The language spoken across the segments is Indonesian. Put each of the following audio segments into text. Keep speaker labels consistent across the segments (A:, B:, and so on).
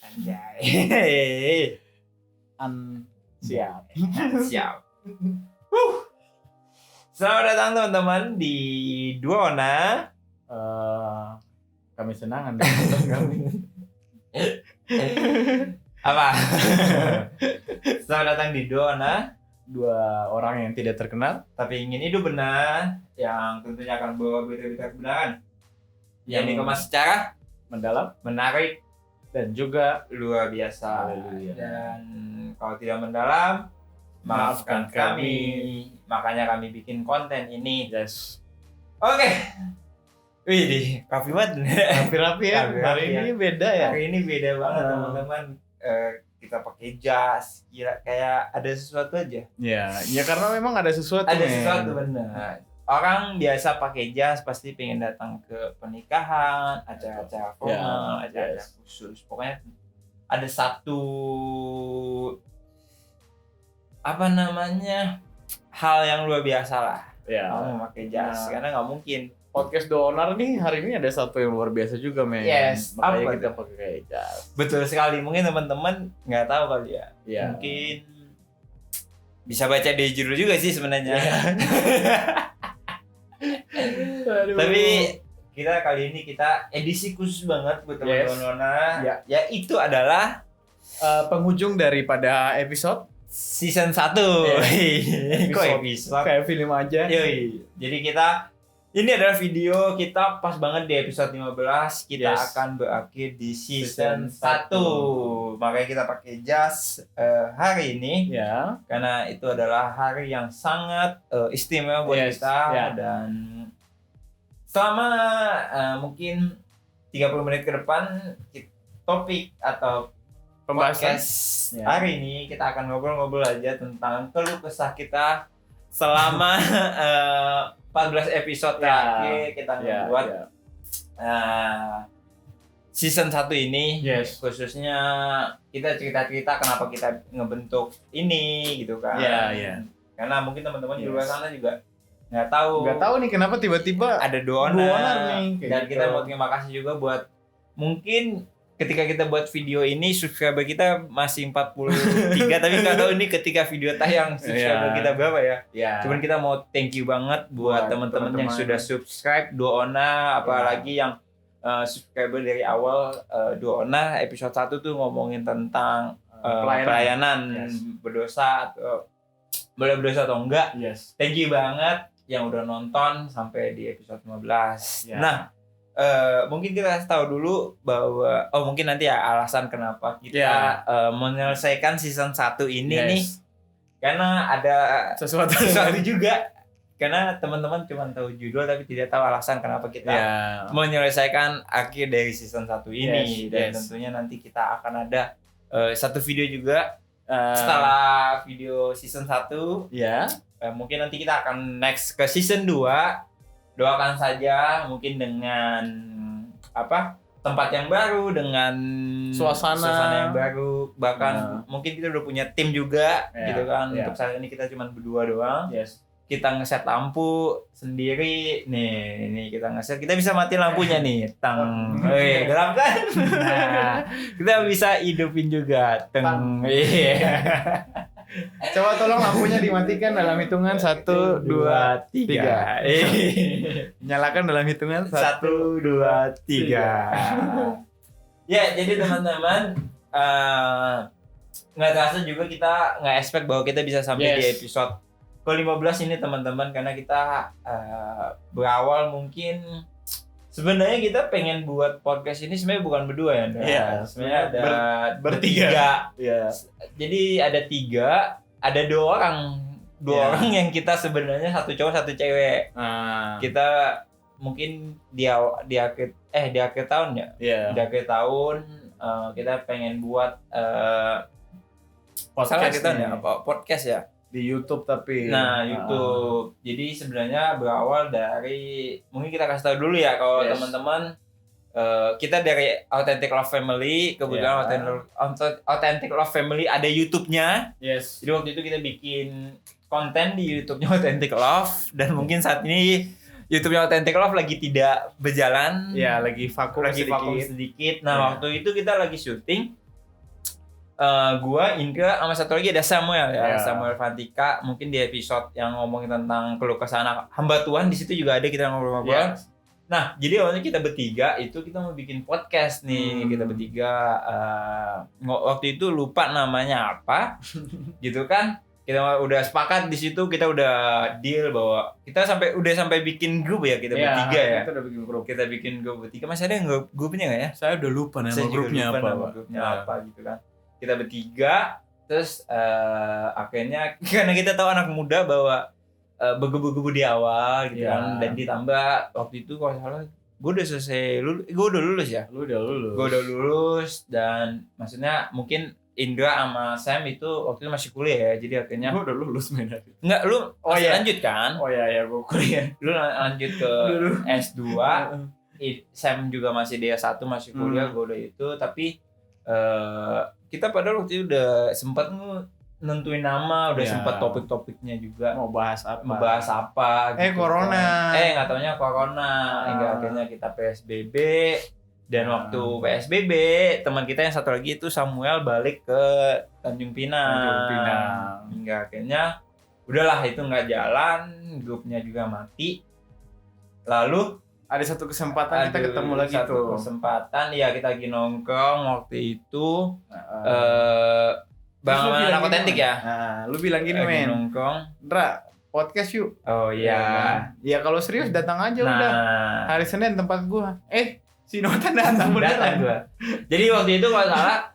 A: Anjay.
B: Siap.
A: Siap. Selamat datang teman-teman di Duona.
B: Kami senang Anda menonton kami.
A: Apa? Selamat datang di Duona.
B: Dua orang yang tidak terkenal
A: Tapi ingin hidup benar, yang tentunya akan bawa berita-berita kebenaran yang dikemas secara
B: mendalam
A: menarik
B: dan juga
A: luar biasa.
B: Haleluya.
A: Dan kalau tidak mendalam, maafkan kami. Makanya kami bikin konten ini.
B: yes.
A: Oke. Wih, kapi banget.
B: Rapi-rapi ya.
A: Rapi-rapi
B: Hari
A: ya.
B: ini beda ya.
A: Hari ini beda banget teman-teman. Kita pakai jas, kira kayak ada sesuatu aja.
B: Ya karena memang ada sesuatu.
A: Ada sesuatu benar. Orang biasa pakai jas pasti pengen datang ke pernikahan, acara-acara formal, acara-acara khusus. Pokoknya ada satu hal yang luar biasa lah.
B: Ya.
A: Kamu pakai jas karena nggak mungkin.
B: Podcast Donar nih hari ini ada satu yang luar biasa juga men.
A: Yes,
B: Makanya
A: apa
B: kita pakai jas.
A: Betul sekali. Mungkin teman-teman nggak tahu kali ya.
B: Ya.
A: Mungkin bisa baca di judul juga sih sebenarnya.
B: Aduh.
A: Tapi kita kali ini edisi khusus banget buat teman-teman Nona.
B: Ya.
A: Yaitu adalah
B: penghujung daripada episode
A: season 1. Kok episode?
B: kayak film aja.
A: Yoi. Jadi ini adalah video kita pas banget di episode 15. Kita akan berakhir di season 1. Makanya kita pakai jas hari ini.
B: Ya.
A: Karena itu adalah hari yang sangat istimewa buat kita. Dan selama mungkin 30 menit ke depan, topik atau
B: Pembahasan
A: podcast hari ini kita akan ngobrol-ngobrol aja tentang keluh kesah kita selama 14 episode terakhir kita membuat season 1 ini. Khususnya kita cerita-cerita kenapa kita ngebentuk ini gitu kan. Karena mungkin teman-teman di luar sana juga nggak tahu
B: nih kenapa tiba-tiba
A: ada Donar
B: nih.
A: Dan kita mau terima kasih juga buat mungkin ketika kita buat video ini subscriber kita masih 43 tapi nggak tahu ini ketika video tayang subscriber kita berapa ya. Cuman kita mau thank you banget buat teman-teman yang sudah subscribe Duona, apalagi yang subscriber dari awal. Duona episode 1 tuh ngomongin tentang pelayanan berdosa atau boleh berdosa atau enggak. Thank you banget yang udah nonton sampai di episode 15. Nah, mungkin kita kasih tahu dulu bahwa mungkin nanti ya alasan kenapa kita menyelesaikan season 1 ini nih, karena ada sesuatu juga. Karena teman-teman cuma tahu judul tapi tidak tahu alasan kenapa kita menyelesaikan akhir dari season 1 ini. Dan tentunya nanti kita akan ada satu video juga setelah video season 1. Mungkin nanti kita akan next ke season 2. Doakan saja mungkin dengan tempat yang baru, dengan suasana yang baru, bahkan mungkin kita udah punya tim juga gitu kan. Untuk saat ini kita cuma berdua doang. Kita ngeset lampu sendiri nih kita ngeset, kita bisa mati lampunya nih, gelap kan. Nah, kita bisa hidupin juga
B: Coba tolong lampunya dimatikan dalam hitungan 1, 2, 3. Nyalakan dalam hitungan 1, 2, 3.
A: Ya, jadi teman-teman nggak terasa juga kita nggak expect bahwa kita bisa sampai di episode ke-15 ini teman-teman, karena kita berawal mungkin sebenarnya kita pengen buat podcast ini sebenarnya bukan berdua ya. Sebenarnya ada bertiga. Jadi ada 3, ada 2 orang. 2 orang yang kita sebenarnya satu cowok satu cewek. Kita mungkin di akhir tahun ya. Di akhir tahun kita pengen buat podcast ya.
B: Di YouTube tapi.
A: Nah, YouTube. Jadi sebenarnya berawal dari, mungkin kita kasih tahu dulu ya kalau teman-teman, kita dari Authentic Love Family. Kebetulan Authentic Love Family ada YouTube-nya. Jadi waktu itu kita bikin konten di YouTube-nya Authentic Love, dan mungkin saat ini YouTube-nya Authentic Love lagi tidak berjalan.
B: Lagi vakum sedikit.
A: Nah, waktu itu kita lagi syuting Gua, Indra, sama satu lagi ada Samuel ya.
B: Yeah.
A: Samuel Fantika. Mungkin di episode yang ngomongin tentang keluh kesah anak hamba Tuhan, di situ juga ada kita ngobrol-ngobrol.
B: Yeah.
A: Nah, jadi awalnya kita bertiga itu kita mau bikin podcast nih. Kita bertiga waktu itu lupa namanya apa. Gitu kan. Kita udah sepakat di situ, kita udah deal bahwa kita sampai bikin grup ya, kita bertiga ya.
B: Kita udah bikin grup.
A: Kita bikin grup bertiga. Masih ada yang grupnya enggak ya?
B: Saya udah lupa nama grupnya
A: apa gitu kan. Kita bertiga, terus akhirnya karena kita tahu anak muda bahwa bergebu-gebu di awal gitu kan, dan ditambah waktu itu kalau salah gue udah selesai gue udah lulus ya.
B: Lu udah lulus.
A: Gue udah lulus, dan maksudnya mungkin Indra sama Sam itu waktu itu masih kuliah ya, jadi akhirnya
B: gue udah lulus men.
A: Enggak, lu masih lanjut kan?
B: Oh iya gue kuliah.
A: Lu lanjut ke S2. Sam juga masih D1 masih kuliah, gue udah itu, tapi kita padahal waktu itu udah sempat nentuin nama, udah sempat topik-topiknya juga.
B: Mau bahas
A: apa gitu.
B: Corona.
A: Nggak taunya corona. Hingga akhirnya kita PSBB. Dan waktu PSBB, teman kita yang satu lagi itu Samuel balik ke Tanjung Pinang. Hingga akhirnya udahlah itu nggak jalan, grupnya juga mati. Lalu
B: ada satu kesempatan kita ketemu lagi tuh.
A: Kesempatan ya, kita lagi nongkrong waktu itu. Bang anak otentik ya.
B: Nah, lu bilang gini men.
A: Nongkrong.
B: Ndra, podcast yuk.
A: Oh iya.
B: Ya kalau serius datang aja udah. Hari Senin tempat gua. Si Notan datang
A: gua. Jadi waktu itu kalau salah,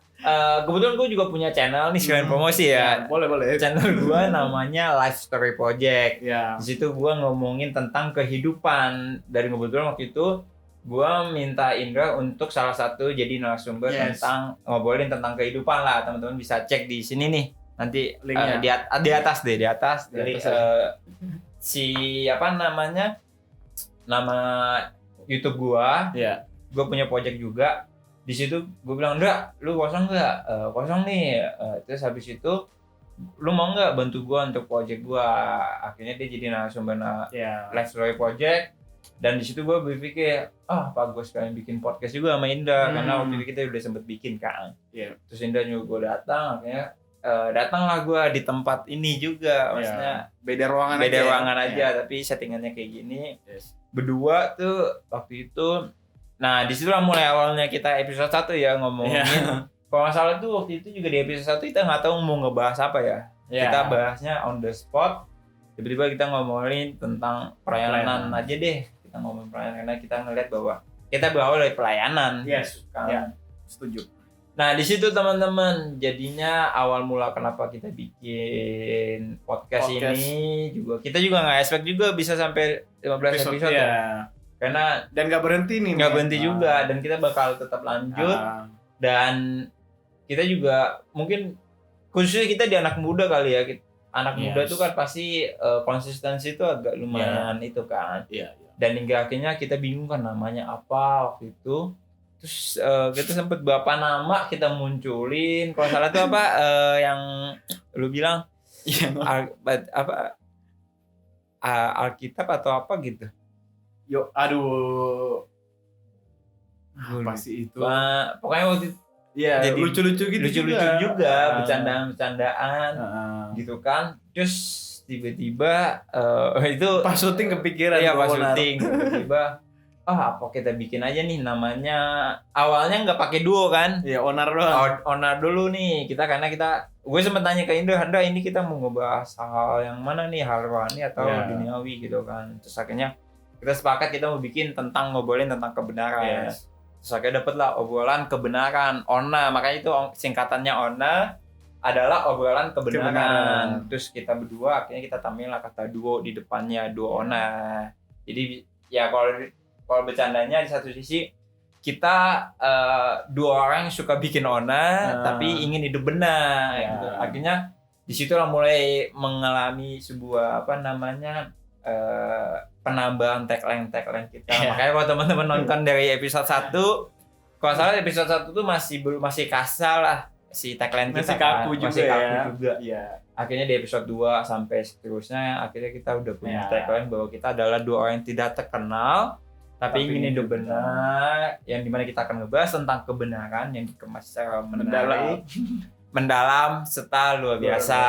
A: kebetulan gua juga punya channel nih, sekalian promosi ya.
B: Boleh.
A: Channel gua namanya Life Story Project.
B: Ya.
A: Di situ gua ngomongin tentang kehidupan. Dari kebetulan waktu itu gua minta Indra untuk salah satu jadi narasumber tentang ngobrolin tentang kehidupan lah. Teman-teman bisa cek di sini nih. Nanti linknya di atas. Jadi si apa namanya? Nama YouTube gua.
B: Iya.
A: Gue punya project juga. Di situ gue bilang, "Ndra, lu kosong nggak? Kosong nih." Terus habis itu, "Lu mau nggak bantu gue untuk project gue?" Akhirnya dia jadi narasumber Life Story Project. Dan di situ gue berpikir, apa gue sekalian bikin podcast juga sama Indra, karena waktu itu kita udah sempet bikin kan. Terus Indra juga gue datang, akhirnya datanglah gue di tempat ini juga. Maksudnya
B: beda ruangan
A: aja, tapi settingannya kayak gini. Berdua tuh waktu itu. Nah, disitulah mulai awalnya kita episode 1 ya ngomongin. Kalau nggak salah tuh waktu itu juga di episode 1 kita nggak tahu mau ngebahas apa ya. Kita bahasnya on the spot. Tiba-tiba kita ngomongin tentang pelayanan aja deh. Kita ngomongin pelayanan karena kita ngeliat bahwa kita berawal dari pelayanan.
B: Kan? Setuju.
A: Nah, di situ teman-teman, jadinya awal mula kenapa kita bikin podcast ini juga. Kita juga nggak expect juga bisa sampai 15 episode ya. Karena
B: dan nggak berhenti
A: juga, dan kita bakal tetap lanjut. Dan kita juga mungkin khususnya kita di anak muda kali ya, anak muda itu kan pasti konsistensi itu agak lumayan itu kan. Dan hingga akhirnya kita bingung kan namanya apa waktu itu. Terus kita sempat berapa nama kita munculin. Kalau salah itu apa yang lu bilang Alkitab atau apa gitu.
B: Apa sih itu?
A: Pokoknya waktu itu
B: jadi lucu-lucu gitu.
A: Lucu-lucu juga, bercandaan-bercandaan gitu kan. Terus tiba-tiba itu
B: pas syuting kepikiran.
A: Iya, pas syuting tiba-tiba apa kita bikin aja nih namanya. Awalnya nggak pakai duo kan?
B: Iya, Onar doang.
A: Onar dulu nih kita, karena gue sempat tanya ke Indra, ini kita mau ngebahas hal yang mana nih, hal rohani atau duniawi gitu kan. Terus akhirnya kita sepakat kita mau bikin ngobrolin tentang kebenaran. Terus akhirnya dapetlah obrolan kebenaran, ONA. Makanya itu singkatannya ONA adalah obrolan kebenaran. Terus kita berdua akhirnya kita tambahin lah kata duo di depannya, duo ONA. Jadi ya kalau bercandanya di satu sisi kita dua orang yang suka bikin ONA tapi ingin hidup benar. Gitu. Akhirnya di situlah mulai mengalami sebuah penambahan tagline kita. Makanya kalau teman-teman nonton dari episode 1, kalau salah episode 1 tuh masih kasar lah si tagline kita. Masih kaku juga. Akhirnya di episode 2 sampai seterusnya akhirnya kita udah punya tagline bahwa kita adalah dua orang yang tidak terkenal tapi ingin hidup benar, yang dimana kita akan ngebahas tentang kebenaran yang dikemas secara menarik mendalam serta luar biasa.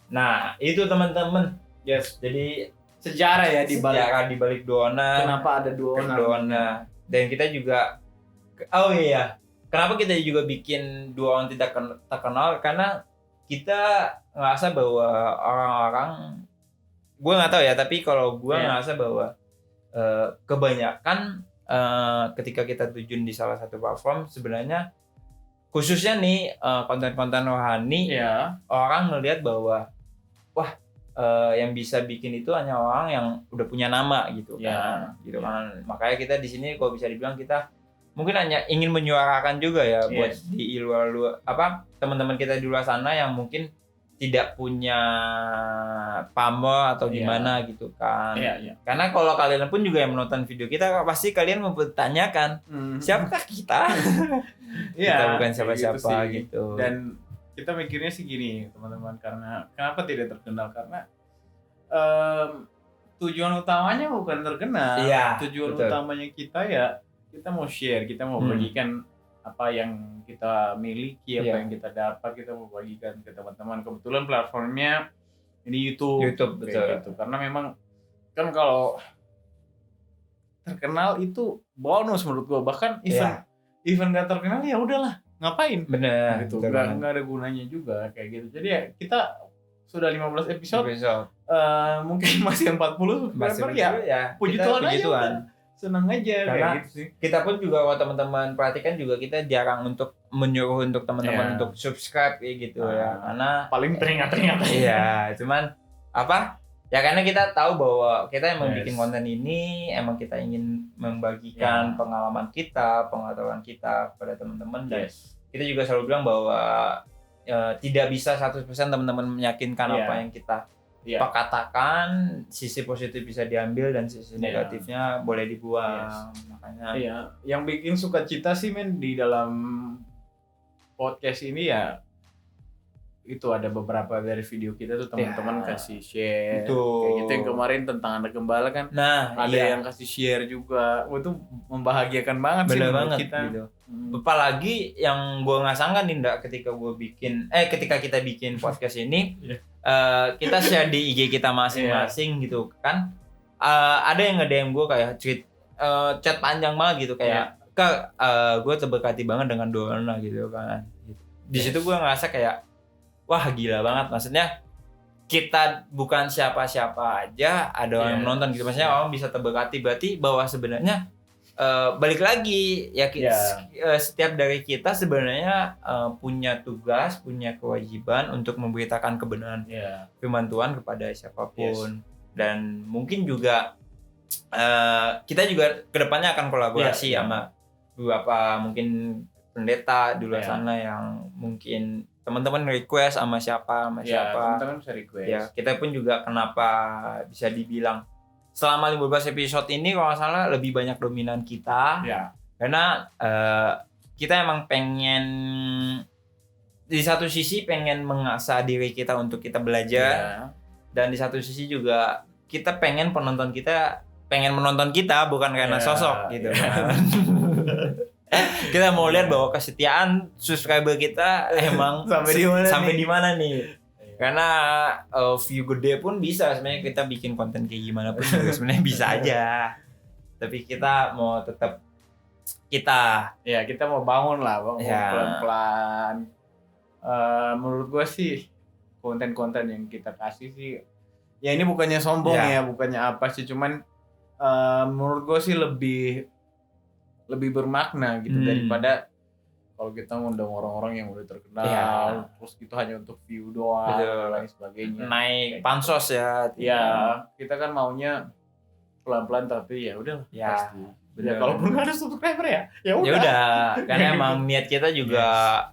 A: Nah, itu teman-teman.
B: Yes.
A: Jadi
B: Sejarah ya di
A: balik Duona.
B: Kenapa ada Duona?
A: Dan kita juga kenapa kita juga bikin Dua Orang Tidak Terkenal, karena kita ngerasa bahwa orang-orang, gue nggak tahu ya, tapi kalau gue ngerasa bahwa kebanyakan ketika kita terjun di salah satu platform, sebenarnya khususnya nih konten-konten rohani, orang ngelihat bahwa yang bisa bikin itu hanya orang yang udah punya nama gitu kan. Gitu kan. Makanya kita di sini kalau bisa dibilang kita mungkin hanya ingin menyuarakan juga ya buat di luar teman-teman kita di luar sana yang mungkin tidak punya pamor atau gimana gitu kan. Karena kalau kalian pun juga yang menonton video kita, pasti kalian mempertanyakan siapakah kita? Kita bukan siapa-siapa gitu.
B: Dan kita mikirnya sih gini teman-teman, karena kenapa tidak terkenal, karena tujuan utamanya bukan terkenal. Tujuan utamanya kita mau share, kita mau bagikan apa yang kita miliki, apa yang kita dapat, kita mau bagikan ke teman-teman. Kebetulan platformnya ini YouTube
A: betul.
B: Gitu. Karena memang kan kalau terkenal itu bonus menurut gua, bahkan event gak terkenal ya udahlah, ngapain?
A: Bener.
B: Gitu. Gak ada gunanya juga kayak gitu. Jadi ya kita sudah 15 episode. Mungkin masih 40 ya. Puji Tuhan aja. Senang aja
A: karena
B: kayak gitu sih.
A: Kita pun juga kalau teman-teman perhatikan juga kita jarang untuk menyuruh untuk teman-teman untuk subscribe kayak gitu ya. Karena
B: paling teringat.
A: Iya, cuman ya karena kita tahu bahwa kita emang bikin konten ini emang kita ingin membagikan pengalaman kita, pengetahuan kita kepada teman-teman, dan kita juga selalu bilang bahwa tidak bisa 100% teman-teman meyakinkan apa yang kita katakan. Sisi positif bisa diambil dan sisi negatifnya boleh dibuang. Makanya
B: yang bikin sukacita sih di dalam podcast ini ya itu ada beberapa dari video kita tuh teman-teman kasih share kayak gitu. Yang kemarin tentang anak gembala kan, ada yang kasih share juga. Itu membahagiakan banget sih menurut kita
A: gitu. Apalagi yang gue nggak sangka nih ketika kita bikin podcast ini kita share di IG kita masing-masing gitu kan. Ada yang nge-DM gue kayak chat panjang banget gitu kayak gue terberkati banget dengan Duona gitu kan. Di situ gue ngerasa kayak wah gila banget, maksudnya kita bukan siapa-siapa aja ada orang yang menonton gitu, maksudnya orang bisa terberkati, berarti bahwa sebenarnya balik lagi ya setiap dari kita sebenarnya punya tugas, punya kewajiban untuk memberitakan kebenaran firman Tuhan kepada siapapun. Dan mungkin juga kita juga kedepannya akan kolaborasi sama beberapa mungkin pendeta di luar sana yang mungkin teman-teman request sama siapa.
B: Teman-teman bisa request.
A: Ya, kita pun juga kenapa bisa dibilang selama 15 episode ini kalau nggak salah lebih banyak dominan kita. Karena kita emang pengen di satu sisi pengen mengasah diri kita untuk kita belajar. Dan di satu sisi juga kita pengen penonton kita pengen menonton kita bukan karena sosok gitu kan. Kita mau lihat bahwa kesetiaan subscriber kita emang sampai di mana nih. Karena view gede pun bisa sebenarnya kita bikin konten kayak gimana pun juga sebenarnya bisa aja. Tapi kita mau tetap kita
B: mau bangun pelan-pelan. Menurut gue sih konten-konten yang kita kasih sih ya ini bukannya sombong bukannya apa sih, cuman menurut gue sih lebih bermakna gitu daripada kalau kita ngundang orang-orang yang udah terkenal terus gitu hanya untuk view doang dan lain sebagainya,
A: naik pansos
B: kita kan maunya pelan-pelan tapi ya udah pasti kalaupun nggak ada subscriber ya
A: udah karena emang niat kita juga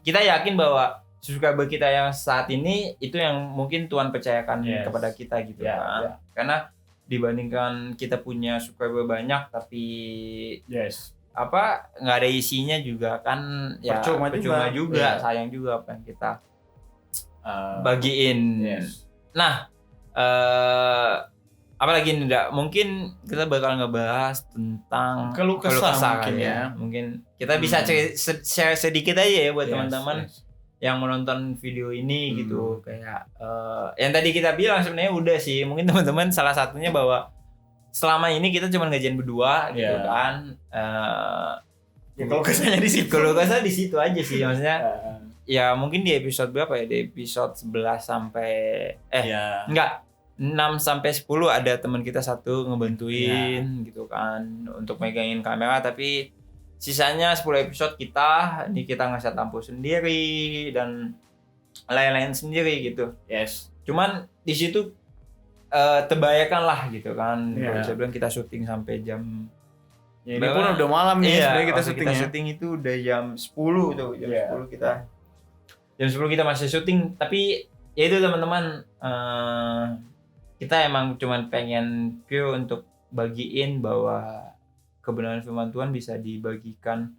A: kita yakin bahwa subscriber kita yang saat ini itu yang mungkin Tuhan percayakan kepada kita gitu kan. Karena dibandingkan kita punya subscriber banyak tapi nggak ada isinya juga kan ya percuma juga. Sayang juga apa yang kita bagiin. Nah apalagi nih mungkin kita bakal ngebahas tentang
B: keluh kesah
A: mungkin kita bisa share sedikit aja ya buat teman-teman yang menonton video ini gitu. Kayak yang tadi kita bilang sebenarnya udah sih, mungkin teman-teman salah satunya bahwa selama ini kita cuma ngajian berdua gitu kan.
B: Ya kalau kesanya di situ.
A: Kalau kesanya di situ aja sih maksudnya. Ya mungkin di episode berapa ya? Di episode 11 sampai enggak 6 sampai 10 ada teman kita satu ngebantuin gitu kan untuk megangin kamera, tapi sisanya 10 episode ini kita nge-set lampu sendiri dan lain-lain sendiri gitu.
B: Yes.
A: Cuman di situ terbayarkan lah gitu kan. Kalau saya bilang kita syuting sampai jam
B: ini pun udah malam nih sebenarnya kita syuting.
A: Kita syuting itu udah jam 10 tuh, jam 10 kita. Jam 10 kita masih syuting, tapi ya itu teman-teman kita emang cuman pengen pure untuk bagiin bahwa kebenaran firman Tuhan bisa dibagikan,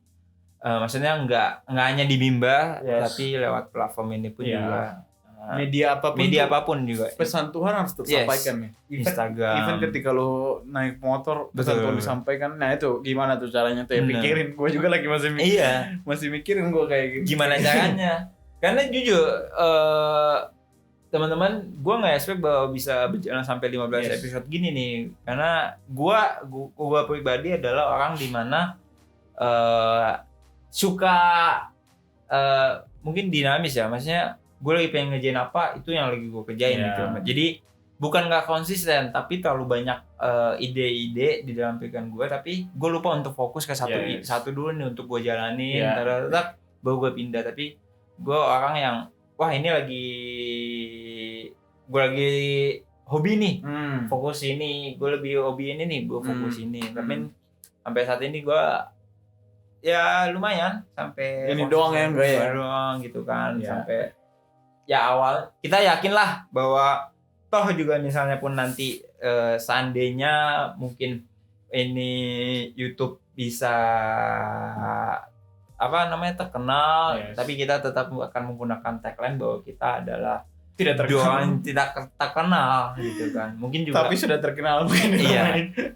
A: maksudnya nggak hanya di Bimba, tapi lewat platform ini pun juga
B: media apapun juga pesan Tuhan harus tersampaikan nih.
A: Instagram,
B: even ketika lo naik motor pesan Tuhan disampaikan. Nah itu gimana tuh caranya tuh ya? Pikirin, gue juga lagi masih mikirin gue kayak gitu.
A: Gimana caranya? Karena jujur teman-teman, gue nggak expect bahwa bisa berjalan sampai 15 episode gini nih, karena gue pribadi adalah orang dimana suka mungkin dinamis ya, maksudnya gue lagi pengen ngerjain apa itu yang lagi gue kerjain gitu. Jadi bukan nggak konsisten, tapi terlalu banyak ide-ide di dalam pikiran gue, tapi gue lupa untuk fokus ke satu dulu nih untuk gue jalanin, tetap baru gue pindah. Tapi gue orang yang ini gue lagi hobi nih, fokus ini, gue lebih hobi ini nih, gue fokus ini. Tapi sampai saat ini gue ya lumayan sampai
B: ini doang ya, enggak ya
A: doang gitu kan. Sampai ya awal kita yakin lah bahwa toh juga misalnya pun nanti seandainya mungkin ini YouTube bisa terkenal, tapi kita tetap akan menggunakan tagline bahwa kita adalah tidak terkenal gitu kan. Mungkin juga
B: tapi sudah terkenal mungkin.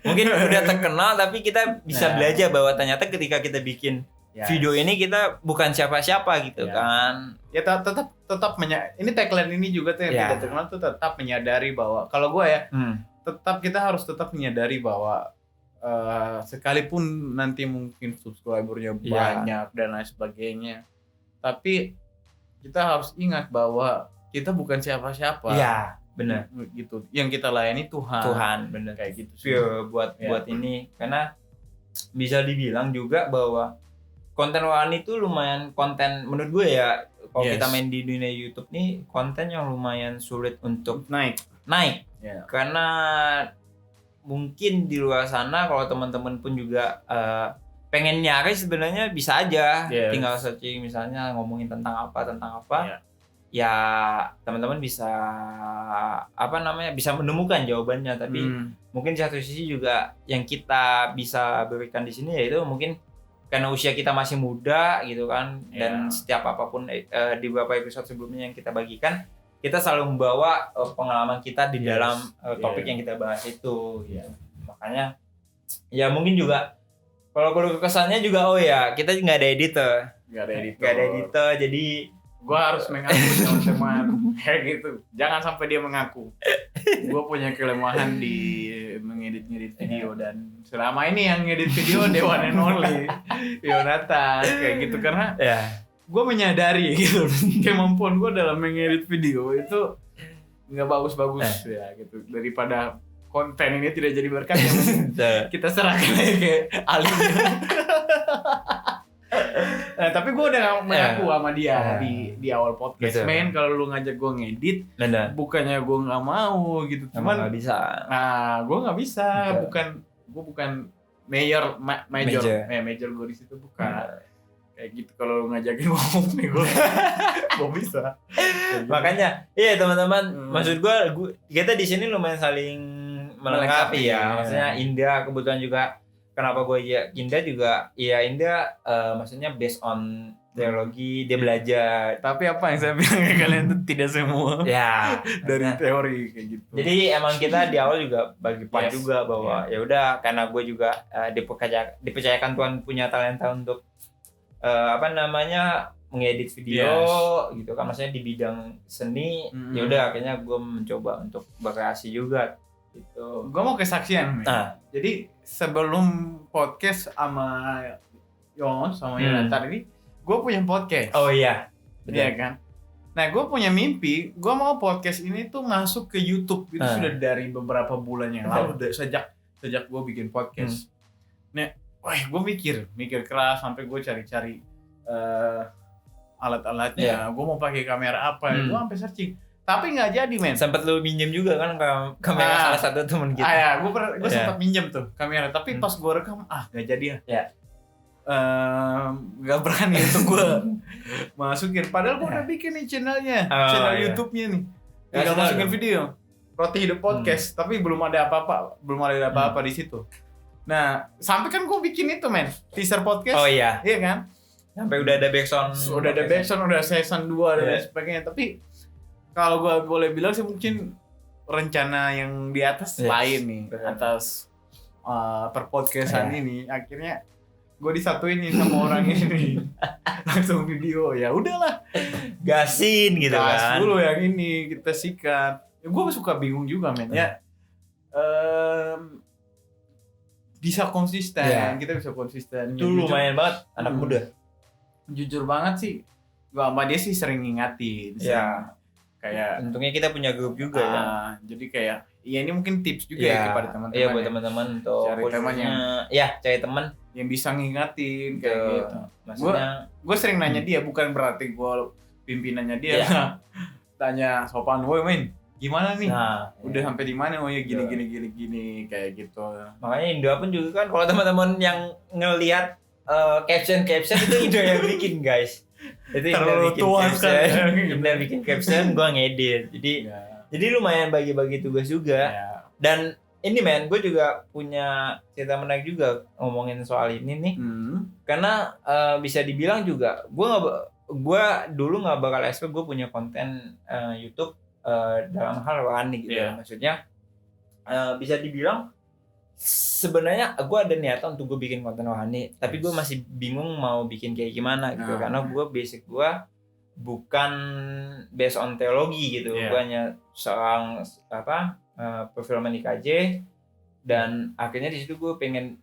A: Mungkin udah terkenal, tapi kita bisa belajar bahwa ternyata ketika kita bikin video ini kita bukan siapa-siapa gitu kan.
B: Ya tetap ini tagline ini juga tuh yang tidak terkenal tuh tetap menyadari bahwa kalau gue kita harus tetap menyadari bahwa sekalipun nanti mungkin subscribernya banyak dan lain sebagainya, tapi kita harus ingat bahwa kita bukan siapa-siapa.
A: Iya, benar.
B: Gitu. Yang kita layani Tuhan,
A: benar.
B: Kayak gitu
A: sih. Buat ini, karena bisa dibilang juga bahwa konten rohani itu lumayan konten menurut gue ya. Kalau kita main di dunia YouTube nih, konten yang lumayan sulit untuk naik. Karena mungkin di luar sana kalau teman-teman pun juga pengen nyari sebenarnya bisa aja, tinggal searching misalnya ngomongin tentang apa, ya teman-teman bisa bisa menemukan jawabannya. Tapi mungkin di satu sisi juga yang kita bisa berikan di sini yaitu mungkin karena usia kita masih muda gitu kan, dan setiap apapun di beberapa episode sebelumnya yang kita bagikan, kita selalu membawa pengalaman kita di dalam topik yang kita bahas itu. Makanya ya mungkin juga kalau kesannya juga kita nggak ada editor, jadi
B: gue harus mengaku teman-teman kayak gitu. Jangan sampai dia mengaku. Gue punya kelemahan di mengedit video, dan selama ini yang ngedit video the one and only Yonatan kayak gitu, karena gue menyadari gitu kemampuan gue dalam mengedit video itu nggak bagus-bagus ya gitu. Daripada konten ini tidak jadi berkat, kita serahkan aja ke alim. Nah, tapi gue udah mengaku sama dia di awal podcast, men, kalau lu ngajak gue ngedit, bukannya gue nggak mau gitu, cuman
A: nggak bisa.
B: Nah, gue nggak bisa, bukan major gue di situ bukan. Kayak gitu, kalau lu ngajakin ngomong nih gue bisa.
A: Makanya, teman-teman, maksud gue kita di sini lumayan saling melengkapi ya. Maksudnya Indah kebetulan juga. Kenapa gue Indah juga? Iya, Indah maksudnya based on teologi, dia belajar.
B: Tapi apa yang saya bilang ke kalian itu tidak semua dari teori kayak gitu.
A: Jadi emang kita di awal juga bagi part juga bahwa ya udah, karena gue juga dipercayakan Tuhan punya talenta untuk mengedit video gitu kan, maksudnya di bidang seni. Ya udah akhirnya gue mencoba untuk berkreasi juga gitu.
B: Gue mau kesaksian. Jadi sebelum podcast sama Yon sama Yonatan ini, gue punya podcast.
A: Oh iya,
B: betul kan? Nah, gue punya mimpi, gue mau podcast ini tuh masuk ke YouTube. Itu sudah dari beberapa bulan yang lalu, sejak gue bikin podcast. Nah, gue mikir keras sampai gue cari-cari alat-alatnya. Gue mau pakai kamera apa? Gue sampai searching, tapi nggak jadi, men.
A: Sempet lu minjem juga kan kamera salah satu temen kita.
B: Gue sempat minjem tuh kamera, tapi pas gue rekam, nggak jadi ya. Gak berani untuk gue masukin, padahal gue udah bikin nih channelnya, channel YouTube-nya nih, tinggal masukin video Roti Hidup Podcast, tapi belum ada apa-apa di situ. Nah, sampai kan gue bikin itu, men, teaser podcast. Iya kan,
A: sampai udah ada backsound,
B: udah season 2 dan sebagainya. Tapi kalau gue boleh bilang sih, mungkin rencana yang di atas lain nih, atas perpodcastan ini akhirnya gue disatuin nih sama orang ini langsung video. Ya udahlah,
A: gasin gitu kan.
B: Dulu yang ini kita sikat. Gue suka bingung juga, men. Bisa konsisten, kita bisa konsisten.
A: Itu lumayan banget anak muda.
B: Jujur banget sih, gue sama dia sih sering ngingatin. Kayak
A: untungnya kita punya grup juga ya.
B: Jadi kayak ini mungkin tips juga ya kepada teman-teman.
A: Iya, buat teman-teman untuk
B: cari teman
A: cari teman
B: yang bisa ngingatin kayak gitu.
A: Maksudnya
B: gue sering nanya dia, bukan berarti gue pimpinannya dia. Tanya sopan, "Woi, men, gimana nih? Udah sampai di mana? Oh ya gini kayak gitu."
A: Makanya Indo pun juga kan, kalau teman-teman yang ngelihat caption itu Indo yang bikin, guys. Itu Indo bikin caption, gue ngedit. Jadi lumayan bagi-bagi tugas juga. Dan ini, men, gue juga punya cerita menarik juga ngomongin soal ini nih. Karena bisa dibilang juga gue dulu nggak bakal expect gue punya konten YouTube dalam hal rohani gitu. Maksudnya bisa dibilang sebenarnya gue ada niatan untuk gue bikin konten rohani, tapi gue masih bingung mau bikin kayak gimana gitu. Karena gue basic gue bukan based on teologi gitu. Gue hanya seorang perfilman IKJ, dan akhirnya di situ gue pengen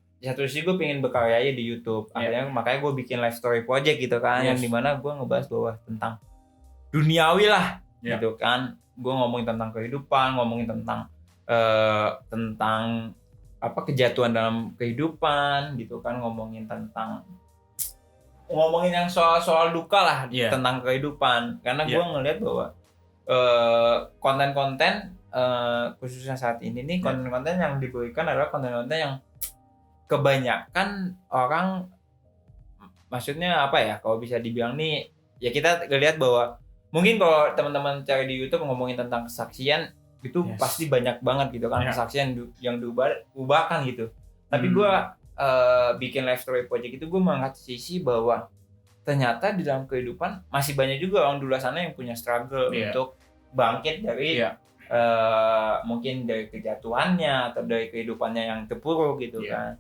A: berkarya di YouTube. Akhirnya makanya gue bikin life story project gitu kan, yang dimana gue ngebahas bahwa tentang duniawi lah gitu kan. Gue ngomongin tentang kehidupan, ngomongin tentang kejatuhan dalam kehidupan gitu kan, ngomongin yang soal duka lah tentang kehidupan. Karena gue ngelihat bahwa konten-konten khususnya saat ini nih, konten-konten yang diberikan adalah konten-konten yang kebanyakan orang, maksudnya apa ya, kalau bisa dibilang nih, ya kita lihat bahwa mungkin kalau teman-teman cari di YouTube ngomongin tentang kesaksian itu pasti banyak banget gitu kan, kesaksian yang diubahkan gitu. Tapi gue bikin live story project itu, gue mengangkat sisi bahwa ternyata di dalam kehidupan masih banyak juga orang di luar sana yang punya struggle untuk bangkit dari mungkin dari kejatuhannya atau dari kehidupannya yang terpuruk gitu kan.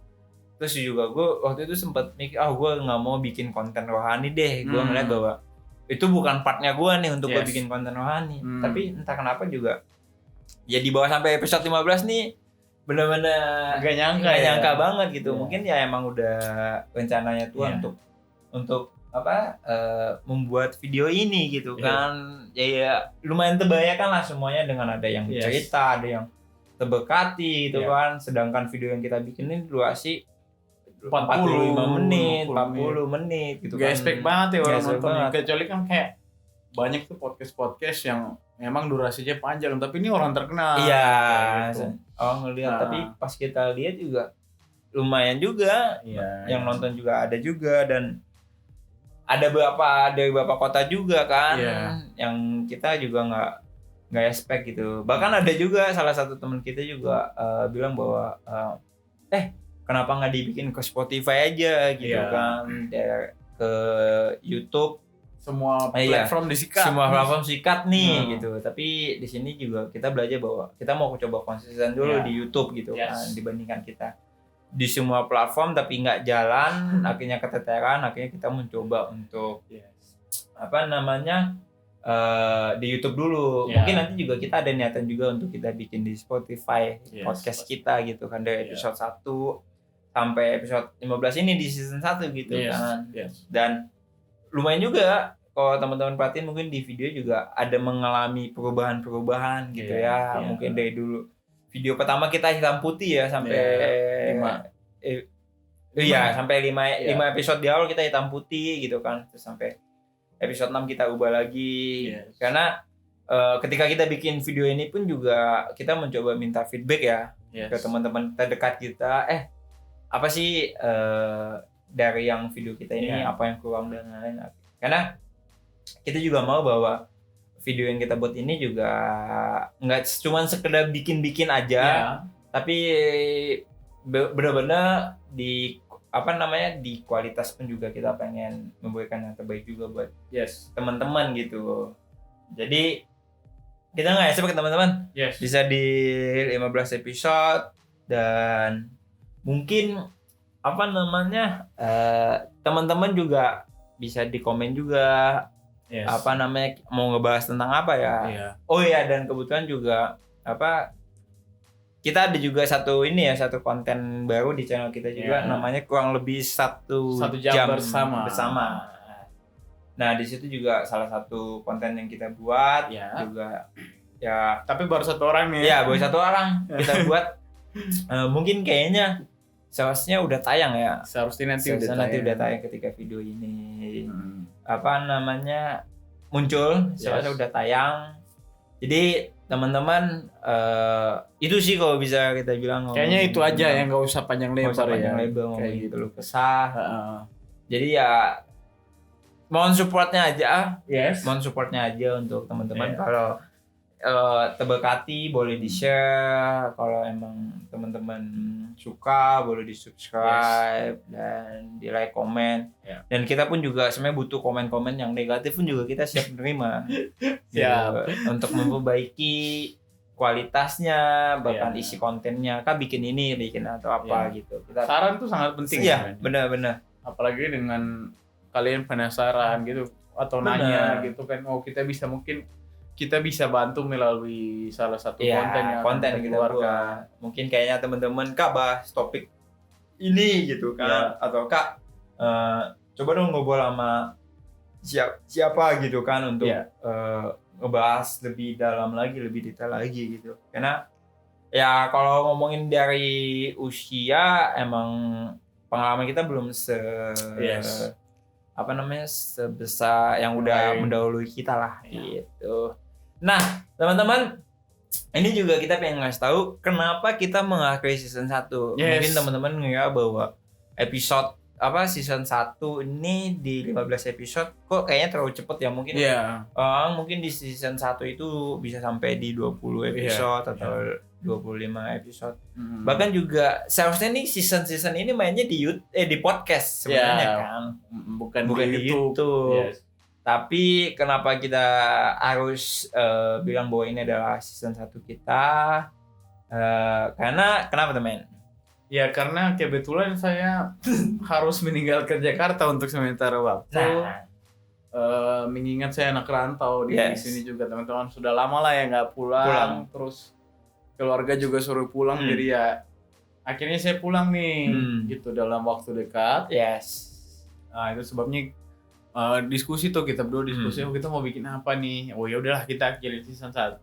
A: Terus juga gue waktu itu sempat mikir, gue nggak mau bikin konten rohani deh. Gue ngeliat bahwa itu bukan partnya gue nih untuk gue bikin konten rohani. Tapi entah kenapa juga ya di bawah sampai episode 15 nih benar-benar
B: gak
A: nyangka banget gitu. Mungkin ya emang udah rencananya Tuhan untuk membuat video ini gitu kan. Ya lumayan terbayarkan lah semuanya dengan ada yang cerita, ada yang terberkati gitu kan. Sedangkan video yang kita bikin ini durasi 45 menit, 40 menit gitu kan.
B: Gak expect banget ya orang nonton. Kecuali kan kayak banyak tuh podcast yang memang durasinya panjang, tapi ini orang terkenal.
A: Gitu. Ngeliat, tapi pas kita lihat juga lumayan juga. Yang nonton juga ada juga, dan ada dari beberapa kota juga kan. Yang kita juga nggak expect gitu. Bahkan ada juga salah satu teman kita juga bilang bahwa kenapa nggak dibikin ke Spotify aja gitu kan, ke YouTube,
B: semua platform disikat.
A: Semua platform sikat nih gitu. Tapi di sini juga kita belajar bahwa kita mau coba konsisten dulu di YouTube gitu kan, dibandingkan kita di semua platform tapi nggak jalan, akhirnya keteteran, akhirnya kita mencoba untuk di YouTube dulu. Mungkin nanti juga kita ada niatan juga untuk kita bikin di Spotify podcast kita gitu kan, dari episode 1 sampai episode 15 ini di season 1 gitu kan. Dan lumayan juga kalau teman-teman perhatiin, mungkin di video juga ada mengalami perubahan-perubahan gitu ya. Mungkin dari dulu video pertama kita hitam putih ya sampai 5 episode di awal kita hitam putih gitu kan. Terus sampai episode 6 kita ubah lagi. Karena ketika kita bikin video ini pun juga kita mencoba minta feedback ya ke teman-teman terdekat kita. Apa sih dari yang video kita ini apa yang kurang dan lain-lain. Karena kita juga mau bahwa video yang kita buat ini juga nggak cuma sekedar bikin-bikin aja, tapi benar-benar di kualitas pun juga kita pengen memberikan yang terbaik juga buat teman-teman gitu. Jadi kita nggak expect teman-teman bisa di 15 episode, dan mungkin teman-teman juga bisa di komen juga mau ngebahas tentang apa ya. Oh iya, dan kebetulan juga kita ada juga satu konten baru di channel kita juga, namanya kurang lebih satu jam bersama. Nah di situ juga salah satu konten yang kita buat juga ya. Tapi baru satu orang nih. Ya baru satu orang kita buat. Mungkin kayaknya seharusnya udah tayang ya. Seharusnya nanti udah tayang ketika video ini muncul. Seharusnya udah tayang. Jadi teman-teman, itu sih kalau bisa kita bilang.
B: Kayaknya itu aja yang nggak usah panjang lebar
A: kayak gitu loh, kesah. Jadi ya mohon supportnya aja. Mohon supportnya aja untuk teman-teman. Kalau terberkati boleh di-share, kalau emang teman-teman suka boleh di-subscribe dan di-like, komen. Dan kita pun juga sebenarnya butuh komen-komen yang negatif pun juga kita siap menerima. Untuk memperbaiki kualitasnya, bahkan isi kontennya, bikin ini, bikin atau apa gitu.
B: Saran tuh sangat penting.
A: Benar-benar.
B: Apalagi dengan kalian penasaran gitu atau nanya gitu kan, kita bisa bantu melalui salah satu konten yang kita buat.
A: Mungkin kayaknya teman-teman bahas topik ini gitu kan, atau coba dong ngobrol sama siapa gitu kan untuk ngebahas lebih dalam lagi, lebih detail lagi gitu. Karena ya kalau ngomongin dari usia, emang pengalaman kita belum sebesar yang udah mendahului kita lah gitu. Nah, teman-teman, ini juga kita pengen ngasih tahu kenapa kita mengakhiri season 1. Mungkin teman-teman ngira bahwa season 1 ini di 15 episode kok kayaknya terlalu cepet ya. Mungkin di season 1 itu bisa sampai di 20 episode atau 25 episode. Bahkan juga seharusnya nih season ini mainnya di podcast sebenarnya kan. Bukan di YouTube. Tapi kenapa kita harus bilang bahwa ini adalah season 1 kita? Karena kenapa teman?
B: Ya karena kebetulan saya harus meninggalkan Jakarta untuk sementara waktu. Mengingat saya anak rantau di sini juga, teman-teman sudah lama lah ya nggak pulang. Terus keluarga juga suruh pulang, jadi ya akhirnya saya pulang nih gitu dalam waktu dekat. Nah itu sebabnya diskusi kita berdua kita mau bikin apa nih. Oh ya udahlah, kita akhiri season 1.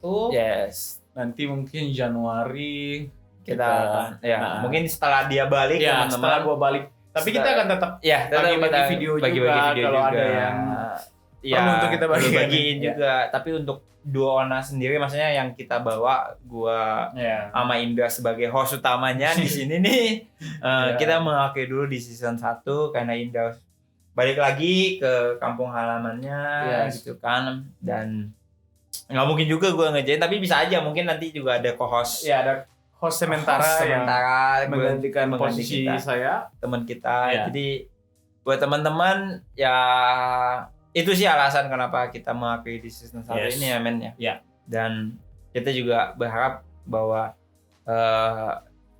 B: Nanti mungkin Januari kita
A: mungkin setelah dia balik, teman-teman.
B: Setelah gua balik. Tapi kita akan tetap bagi video juga kalau ada yang perlu untuk kita bagiin
A: juga. Tapi untuk dua Ona sendiri, maksudnya yang kita bawa, gua sama Indra sebagai host utamanya di sini nih. Kita mengakhiri dulu di season 1 karena Indra balik lagi ke kampung halamannya gitu kan. Dan nggak mungkin juga gue ngerjain, tapi bisa aja mungkin nanti juga ada co-host.
B: Ada host sementara menggantikan posisi saya,
A: teman kita. Jadi buat teman-teman ya, itu sih alasan kenapa kita mengakhiri di season 1 ini ya men ya. Dan kita juga berharap bahwa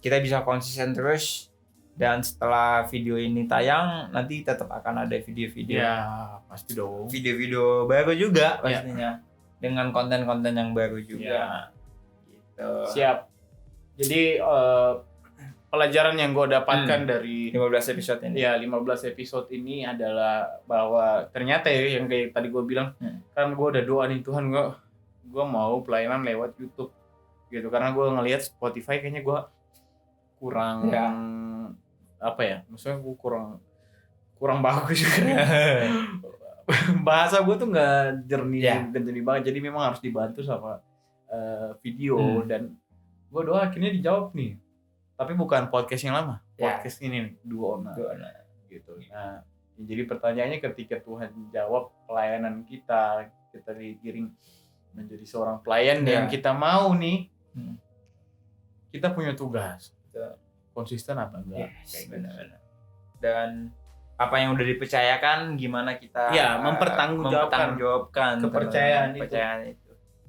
A: kita bisa konsisten terus Dan setelah video ini tayang, nanti tetap akan ada video-video.
B: Ya, pasti dong.
A: Video-video baru juga pastinya. Dengan konten-konten yang baru juga. Gitu.
B: Siap. Jadi pelajaran yang gue dapatkan dari
A: 15 episode ini.
B: Ya, 15 episode ini adalah bahwa ternyata ya yang kayak tadi gue bilang, kan gue udah doa nih Tuhan, gue mau pelayanan lewat YouTube gitu, karena gue ngelihat Spotify kayaknya gue kurang apa ya, maksudnya gue kurang bagus juga. Bahasa gue tuh nggak jernih banget, jadi memang harus dibantu sama video. Dan gue doa akhirnya dijawab nih, tapi bukan podcast yang lama, podcast ini nih, Duo Ona gitu. Nah, jadi pertanyaannya ketika Tuhan jawab pelayanan kita digiring menjadi seorang pelayan dan kita mau nih, kita punya tugas, konsisten apa enggak?
A: Benar-benar. Dan apa yang udah dipercayakan, gimana kita mempertanggungjawabkan kepercayaan itu.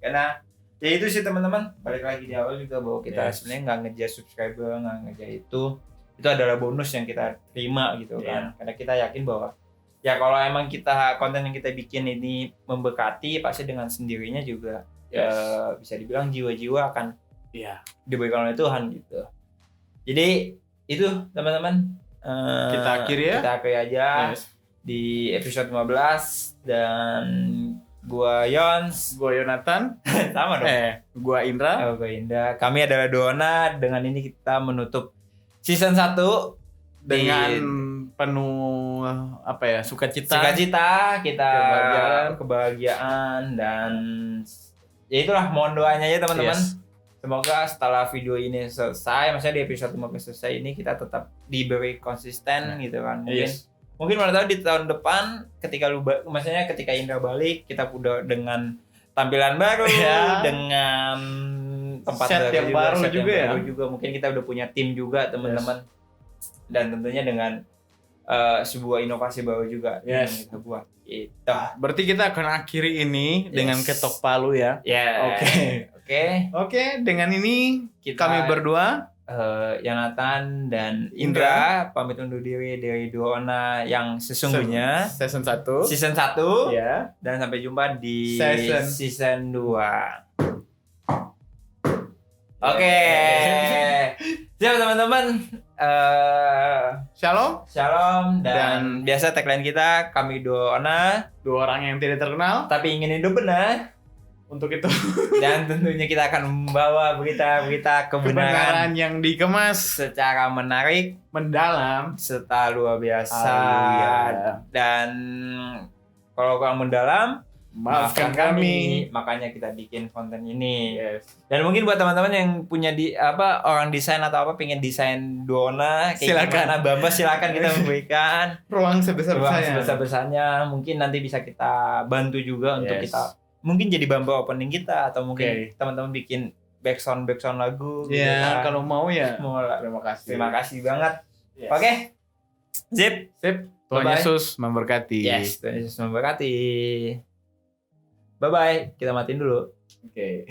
A: Karena ya itu sih teman-teman, balik lagi di awal juga bahwa kita sebenarnya nggak ngejar subscriber, nggak ngejar itu adalah bonus yang kita terima gitu kan. Karena kita yakin bahwa ya kalau emang konten yang kita bikin ini memberkati, pasti dengan sendirinya juga bisa dibilang jiwa-jiwa akan diberikan oleh Tuhan gitu. Jadi itu teman-teman,
B: kita akhiri
A: aja di episode 15. Dan gua Yons,
B: gua Yonatan,
A: sama dong.
B: Gua Indra.
A: Gua Indra. Kami adalah Duona. Dengan ini kita menutup season 1
B: dengan penuh sukacita,
A: kita kebahagiaan, dan ya itulah, mohon doanya ya teman-teman. Semoga setelah video ini selesai, maksudnya di episode 15 selesai ini, kita tetap diberi konsisten gitu kan. Mungkin mana tahu di tahun depan ketika maksudnya ketika Indra balik, kita udah dengan tampilan baru, dengan tempat
B: set yang baru
A: juga. Mungkin kita udah punya tim juga teman-teman. Dan tentunya dengan sebuah inovasi baru juga yang kita buat. Itu.
B: Berarti kita akan akhiri ini dengan ketok palu ya. Oke, dengan ini kami berdua,
A: Yonatan dan Indra pamit undur diri dari Duona yang sesungguhnya
B: season 1
A: dan sampai jumpa di season 2. Oke. Siap teman-teman.
B: Shalom
A: dan biasa tagline kita, kami Duona,
B: dua orang yang tidak terkenal
A: tapi ingin hidup benar.
B: Untuk itu
A: dan tentunya kita akan membawa berita-berita kebenaran
B: yang dikemas
A: secara menarik,
B: mendalam,
A: serta luar biasa. Dan kalau kurang mendalam, maafkan kami. Makanya kita bikin konten ini. Dan mungkin buat teman-teman yang punya orang desain atau pengen desain Duona,
B: silakan
A: Bamba, silakan kita memberikan
B: ruang sebesar-besarnya.
A: Mungkin nanti bisa kita bantu juga untuk kita mungkin jadi Bamba opening kita, atau mungkin teman-teman bikin backsound lagu.
B: Kalau mau
A: terima kasih banget. Oke. Zip.
B: Tuhan Yesus memberkati.
A: Tuhan Yesus memberkati. Bye bye. Kita matiin dulu.
B: Oke.